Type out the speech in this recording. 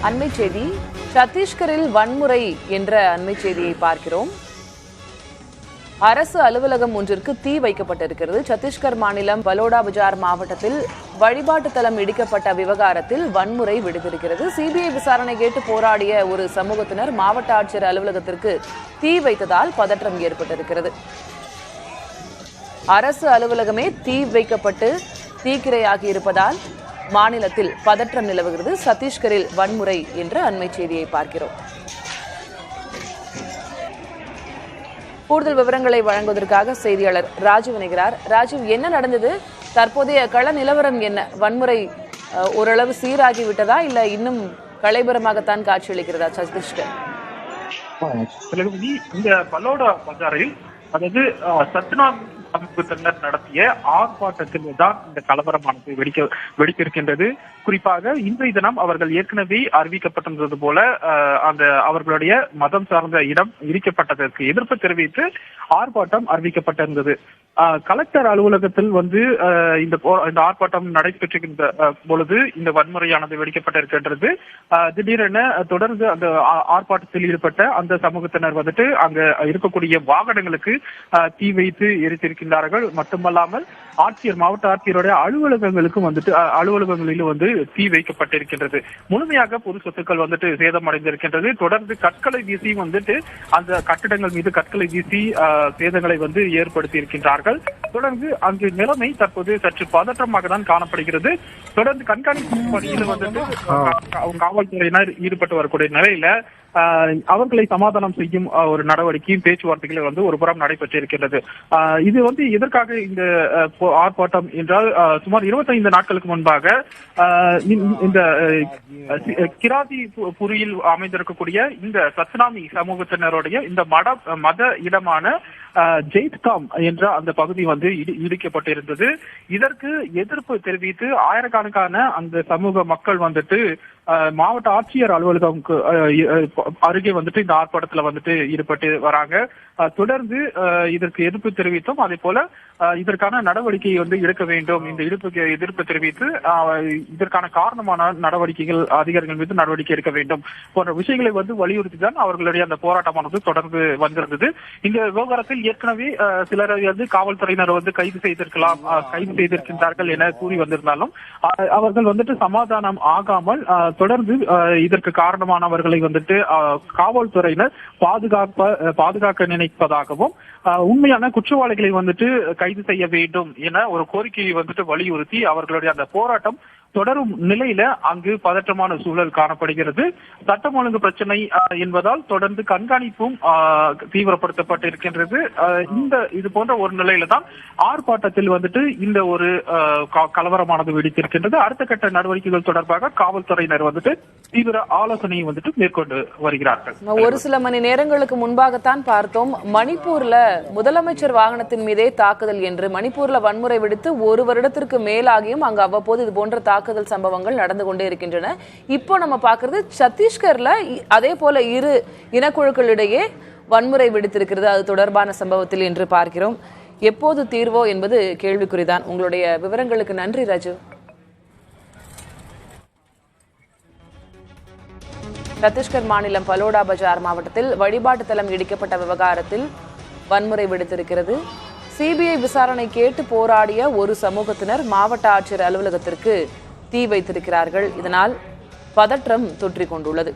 அண்மை செய்தி, சத்தீஸ்கரில் வன்முறை என்ற அண்மை செய்தியை பார்க்கிறோம். அரசு அலுவலகம் ஒன்றிற்கு தீ வைக்கப்பட்டிருக்கிறது. சத்தீஸ்கர் மாநிலம் பலோடா பஜார் மாவட்டத்தில் வழிபாட்டு தலம் இடிக்கப்பட்ட விவகாரத்தில் வன்முறை வெடித்திருக்கிறது. சிபிஐ விசாரணை கேட்டு போராடிய ஒரு சமூகத்தினர் மாவட்ட ஆட்சியர் அலுவலகத்திற்கு தீ வைத்ததால் பதற்றம் ஏற்பட்டிருக்கிறது. அரசு அலுவலகமே தீ வைக்கப்பட்டு தீக்கிரையாகி இருப்பதால் மாநிலத்தில் பதற்றம் நிலவுகிறது. சத்தீஸ்கரில் வன்முறை என்ற அண்மை செய்தியை பார்க்கிறோம். கூடுதல் விவரங்களை வழங்குவதற்காக செய்தியாளர் ராஜீவ் இணைகிறார். ராஜீவ், என்ன நடந்தது? தற்போதைய கள நிலவரம் என்ன? வன்முறை ஓரளவு சீராகிவிட்டதா இல்ல இன்னும் கலைபுரமாகத்தான் காட்சியளிக்கிறதா சத்தீஸ்கர்? இந்த பலோடா பஜாரில் அதாவது சத்னாம் சமூகத்தினர் நடத்திய ஆர்ப்பாட்டத்தில் தான் இந்த கலவரமானது வெடிக்க இருக்கின்றது. குறிப்பாக இன்றைய தினம் அவர்கள் ஏற்கனவே அறிவிக்கப்பட்டிருந்தது போல அந்த அவர்களுடைய மதம் சார்ந்த இடம் இடிக்கப்பட்டதற்கு எதிர்ப்பு தெரிவித்து ஆர்ப்பாட்டம் அறிவிக்கப்பட்டிருந்தது. கலெக்டர் அலுவலகத்தில் இந்த ஆர்ப்பாட்டம் நடைபெற்றுகின்ற பொழுது இந்த வன்முறையானது வெடிக்கப்பட்டிருக்கின்றது. திடீரென தொடர்ந்து அந்த ஆர்ப்பாட்டத்தில் ஈடுபட்ட அந்த சமூகத்தினர் அங்க இருக்கக்கூடிய வாகனங்களுக்கு தீ வைத்து எரித்திருக்கின்றார்கள். மட்டுமல்லாமல் மாவட்ட ஆட்சியருடைய அலுவலகங்களுக்கும் அலுவலகங்களிலும் தீ வைக்கப்பட்டிருக்கின்றது. முழுமையாக பொது சொத்துக்கள் சேதமடைந்திருக்கின்றது. தொடர்ந்து கற்களை வீசி அந்த கட்டிடங்கள் மீது கற்களை வீசி சேதங்களை ஏற்படுத்தி இருக்கின்றார்கள். தொடர்ந்து அங்கு நிலைமை தற்போது சற்று பதற்றமாக தான் காணப்படுகிறது. தொடர்ந்து கண்காணிப்பு பணியில் காவல்துறையினர் ஈடுபட்டு வரக்கூடிய நிலையில அவர்களை சமாதானம் செய்யும் ஒரு நடவடிக்கையும் பேச்சுவார்த்தைகள் ஒரு புறம் நடைபெற்றிருக்கின்றது. இது எதற்காக இந்த ஆர்ப்பாட்டம் என்றால் சுமார் 25 நாட்களுக்கு முன்பாக இந்த கிராதி புரியில் அமைந்திருக்கக்கூடிய இந்த சத்னாமி சமூகத்தினருடைய இந்த மத இடமான ஜெய்த்காம் என்ற அந்த பகுதி இடிக்கப்பட்டிருந்தது. இதற்கு எதிர்ப்பு தெரிவித்து ஆயிரக்கணக்கான அந்த சமூக மக்கள் மாவட்ட ஆட்சியர் அலுவலகம் அருகே இந்த ஆர்ப்பாட்டத்துல ஈடுபட்டு வராங்க. தொடர்ந்து இதற்கு எதிர்ப்பு தெரிவித்தும் அதே போல இதற்கான நடவடிக்கையை எடுக்க வேண்டும், இந்த எதிர்ப்பு தெரிவித்து இதற்கான காரணமான நடவடிக்கைகள் அதிகாரிகள் மீது நடவடிக்கை எடுக்க வேண்டும் போன்ற விஷயங்களை வலியுறுத்தி தான் அவர்களுடைய அந்த போராட்டமானது தொடர்ந்து வந்திருந்தது. இந்த விவகாரத்தில் ஏற்கனவே சிலரை காவல்துறையினர் கைது செய்திருக்கின்றார்கள் என கூறி வந்திருந்தாலும் அவர்கள் சமாதானம் ஆகாமல் தொடர்ந்து இதற்கு காரணமானவர்களை காவல்துறையினர் பாதுகாக்க நினைப்பதாகவும் உண்மையான குற்றவாளிகளை கைது செய்ய வேண்டும் என ஒரு கோரிக்கையை வலியுறுத்தி அவர்களுடைய அந்த போராட்டம் தொடரும் நிலையில அங்கு பதற்றமான சூழல் காணப்படுகிறது. சட்டம் ஒழுங்கு பிரச்சனை என்பதால் தொடர்ந்து கண்காணிப்பும் தீவிரப்படுத்தப்பட்டிருக்கின்றது. இது போன்ற ஒரு நிலையில தான் ஆர்ப்பாட்டத்தில் இந்த ஒரு கலவரமானது வெடித்திருக்கின்றது. அடுத்த கட்ட நடவடிக்கைகள் தொடர்பாக காவல்துறையினர் தீவிர ஆலோசனையை மேற்கொண்டு வருகிறார்கள். ஒரு சில மணி நேரங்களுக்கு முன்பாகத்தான் பார்த்தோம், மணிப்பூர்ல முதலமைச்சர் வாகனத்தின் மீதே தாக்குதல் என்று. மணிப்பூர்ல வன்முறை வெடித்து ஒரு வருடத்திற்கு மேலாகியும் அங்கு அவ்வப்போது இது போன்ற தாக்குதல் சம்பவங்கள் நடந்து கொண்டே இருக்கின்றன. இப்போ நம்ம பார்க்கிறது சத்தீஸ்கர்ல அதே போல இரு இனக்குழுக்களிடையே வன்முறை வெடித்திருக்கிறது. அது தொடர்பான சம்பவத்தில் என்று பார்க்கிறோம். எப்போது தீர்வோ என்பது கேள்விக்குறிதான். உங்களுடைய விவரங்களுக்கு நன்றி ராஜு. சத்தீஸ்கர் மாநிலம் பலோடா பஜார் மாவட்டத்தில் வழிபாட்டு தலம் இடிக்கப்பட்ட விவகாரத்தில் வன்முறை வெடித்திருக்கிறது. சிபிஐ விசாரணை கேட்டு போராடிய ஒரு சமூகத்தினர் மாவட்ட ஆட்சியர் அலுவலகத்திற்கு தீ வைத்திருக்கிறார்கள். இதனால் பதற்றம் தொற்றிக் கொண்டுள்ளது.